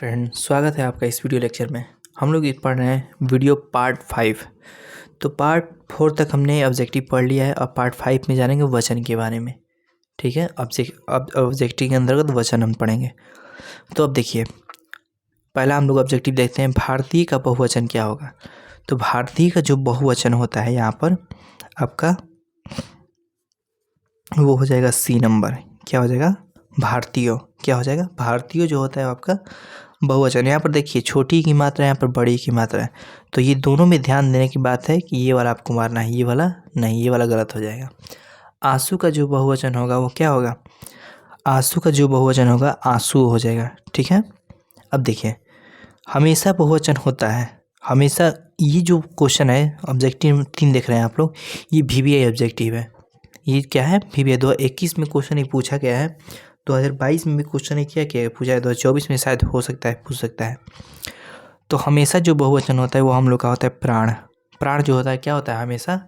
Friend, स्वागत है आपका इस वीडियो लेक्चर में। हम लोग पढ़ रहे हैं वीडियो पार्ट 5। तो पार्ट 4 तक हमने ऑब्जेक्टिव पढ़ लिया है और पार्ट 5 में जानेंगे वचन के बारे में। ठीक है, ऑब्जेक्टिव के अंतर्गत वचन हम पढ़ेंगे। तो अब देखिए, पहला हम लोग ऑब्जेक्टिव देखते हैं, भारतीय का बहुवचन क्या होगा। तो भारतीय का जो बहुवचन होता है यहाँ पर आपका वो हो जाएगा सी नंबर। क्या हो जाएगा? भारतीय। क्या हो जाएगा? भारतीय जो होता है आपका बहुवचन। यहाँ पर देखिए, छोटी की मात्रा है, यहाँ पर बड़ी की मात्रा है। तो ये दोनों में ध्यान देने की बात है कि ये वाला आपको मारना है, ये वाला नहीं, ये वाला गलत हो जाएगा। आंसू का जो बहुवचन होगा वो क्या होगा? आंसू का जो बहुवचन होगा आंसू हो जाएगा। ठीक है, अब देखिए, हमेशा बहुवचन होता है हमेशा। ये जो क्वेश्चन है ऑब्जेक्टिव 3 देख रहे हैं आप लोग, ये VBI ऑब्जेक्टिव है। ये क्या है? VBI 2021 में क्वेश्चन ही पूछा गया है, 2022 में भी क्वेश्चन ही क्या पूछा है, 2024 में शायद हो सकता है पूछ सकता है। तो हमेशा जो बहुवचन होता है वो हम लोग का होता है प्राण। प्राण जो होता है क्या होता है? हमेशा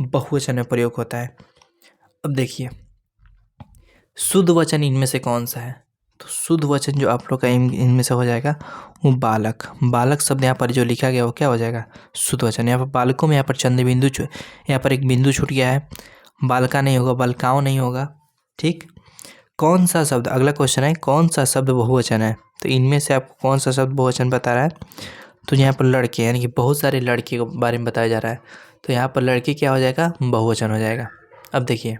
बहुवचन में प्रयोग होता है। अब देखिए, शुद्ध वचन इनमें से कौन सा है? तो शुद्ध वचन जो आप लोग का इनमें से हो जाएगा वो बालक। बालक शब्द यहाँ पर जो लिखा गया वो क्या हो जाएगा? शुद्ध वचन। यहाँ पर बालकों में यहाँ पर चंद्र बिंदु, यहाँ पर एक बिंदु छूट गया है, बालका नहीं होगा, बालिकाओं नहीं होगा। ठीक, कौन सा शब्द, अगला क्वेश्चन है, कौन सा शब्द बहुवचन है? तो इनमें से आपको कौन सा शब्द बहुवचन बता रहा है? तो यहाँ पर लड़के, यानी कि बहुत सारे लड़के के बारे में बताया जा रहा है। तो यहाँ पर लड़के क्या हो जाएगा? बहुवचन हो जाएगा। अब देखिए,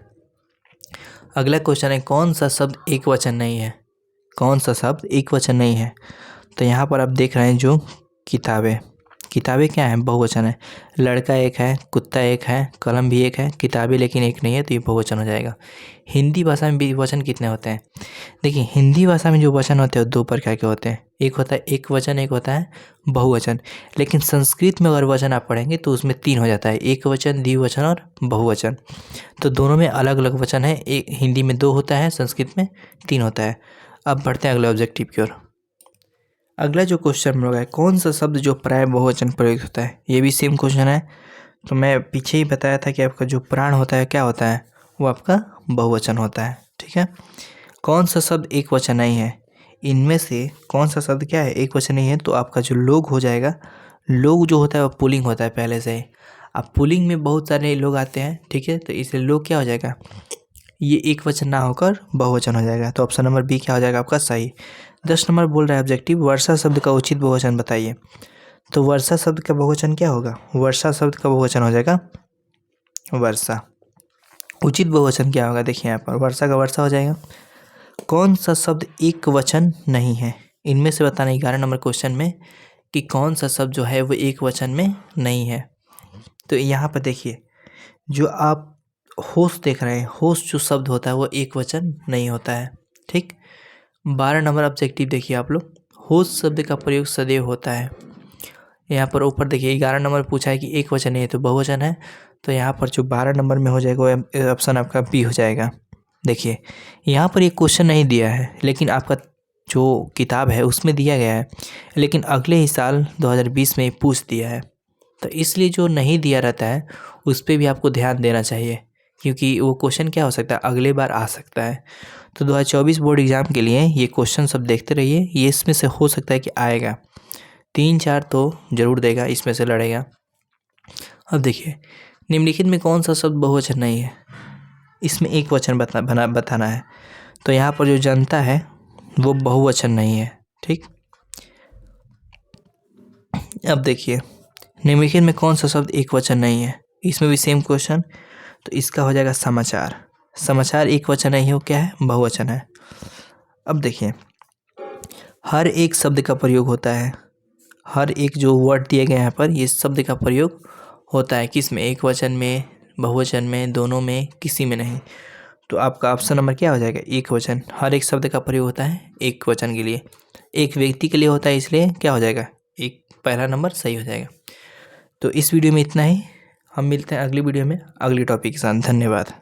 अगला क्वेश्चन है, कौन सा शब्द एक वचन नहीं है? कौन सा शब्द एक वचन नहीं है? तो यहाँ पर आप देख रहे हैं जो किताबें, किताबें क्या है? बहुवचन है। लड़का एक है, कुत्ता एक है, कलम भी एक है, किताबें लेकिन एक नहीं है, तो ये बहुवचन हो जाएगा। हिंदी भाषा में वचन कितने होते हैं? देखिए, हिंदी भाषा में जो वचन होते हैं दो प्रकार के होते हैं, एक होता है एक वचन, एक होता है बहुवचन। लेकिन संस्कृत में अगर वचन आप पढ़ेंगे तो उसमें 3 हो जाता है, एक वचन, द्विवचन और बहुवचन। तो दोनों में अलग अलग वचन है, एक हिंदी में 2 होता है, संस्कृत में 3 होता है। अब बढ़ते हैं अगले ऑब्जेक्टिव की ओर। अगला जो क्वेश्चन हम लोग है, कौन सा शब्द जो प्राय बहुवचन प्रयुक्त होता है? ये भी सेम क्वेश्चन है। तो मैं पीछे ही बताया था कि आपका जो प्राण होता है क्या होता है? वो आपका बहुवचन होता है। ठीक है, कौन सा शब्द एक वचन नहीं है? इनमें से कौन सा शब्द क्या है? एक वचन नहीं है। तो आपका जो लोग हो जाएगा, लोग जो होता है वो पुल्लिंग होता है पहले से ही। अब पुल्लिंग में बहुत सारे लोग आते हैं, ठीक है, तो इसलिए लोग क्या हो जाएगा? ये एक वचन ना होकर बहुवचन हो जाएगा। तो ऑप्शन नंबर बी क्या हो जाएगा आपका? सही। 10 नंबर बोल रहा है ऑब्जेक्टिव, वर्षा शब्द का उचित बहुवचन बताइए। तो वर्षा शब्द का बहुवचन क्या होगा? वर्षा शब्द का बहुवचन हो जाएगा वर्षा। उचित बहुवचन क्या होगा? देखिए, यहाँ पर वर्षा का वर्षा हो जाएगा। कौन सा शब्द एक वचन नहीं है? इनमें से बताना 11 नंबर क्वेश्चन में कि कौन सा शब्द जो है वो एक वचन में नहीं है। तो यहाँ पर देखिए, जो आप होश देख रहे हैं, होश जो शब्द होता है वो एक वचन नहीं होता है। ठीक, 12 नंबर ऑब्जेक्टिव देखिए आप लोग, होश शब्द का प्रयोग सदैव होता है। यहाँ पर ऊपर देखिए 11 नंबर पूछा है कि एक वचन है तो बहुवचन है। तो यहाँ पर जो 12 नंबर में हो जाएगा वो ऑप्शन आपका बी हो जाएगा। देखिए, यहाँ पर ये क्वेश्चन नहीं दिया है, लेकिन आपका जो किताब है उसमें दिया गया है, लेकिन अगले ही साल 2020 में पूछ दिया है। तो इसलिए जो नहीं दिया रहता है उस पर भी आपको ध्यान देना चाहिए, क्योंकि वो क्वेश्चन क्या हो सकता है, अगले बार आ सकता है। तो 2024 बोर्ड एग्ज़ाम के लिए ये क्वेश्चन सब देखते रहिए, ये इसमें से हो सकता है कि आएगा, 3-4 तो ज़रूर देगा, इसमें से लड़ेगा। अब देखिए, निम्नलिखित में कौन सा शब्द बहुवचन नहीं है? इसमें एक वचन बताना है। तो यहाँ पर जो जनता है वो बहुवचन नहीं है। ठीक, अब देखिए, निम्नलिखित में कौन सा शब्द एक वचन नहीं है? इसमें भी सेम क्वेश्चन। तो इसका हो जाएगा समाचार। समाचार एक वचन नहीं है, वो क्या है? बहुवचन है। अब देखिए, हर एक शब्द का प्रयोग होता है, हर एक जो वर्ड दिए गए हैं यहाँ पर, ये शब्द का प्रयोग होता है किस में? एक वचन में, बहुवचन में, दोनों में, किसी में नहीं। तो आपका ऑप्शन नंबर क्या हो जाएगा? एक वचन। हर एक शब्द का प्रयोग होता है एक वचन के लिए, एक व्यक्ति के लिए होता है, इसलिए क्या हो जाएगा? एक, पहला नंबर सही हो जाएगा। तो इस वीडियो में इतना ही, हम मिलते हैं अगली वीडियो में अगली टॉपिक के साथ। धन्यवाद।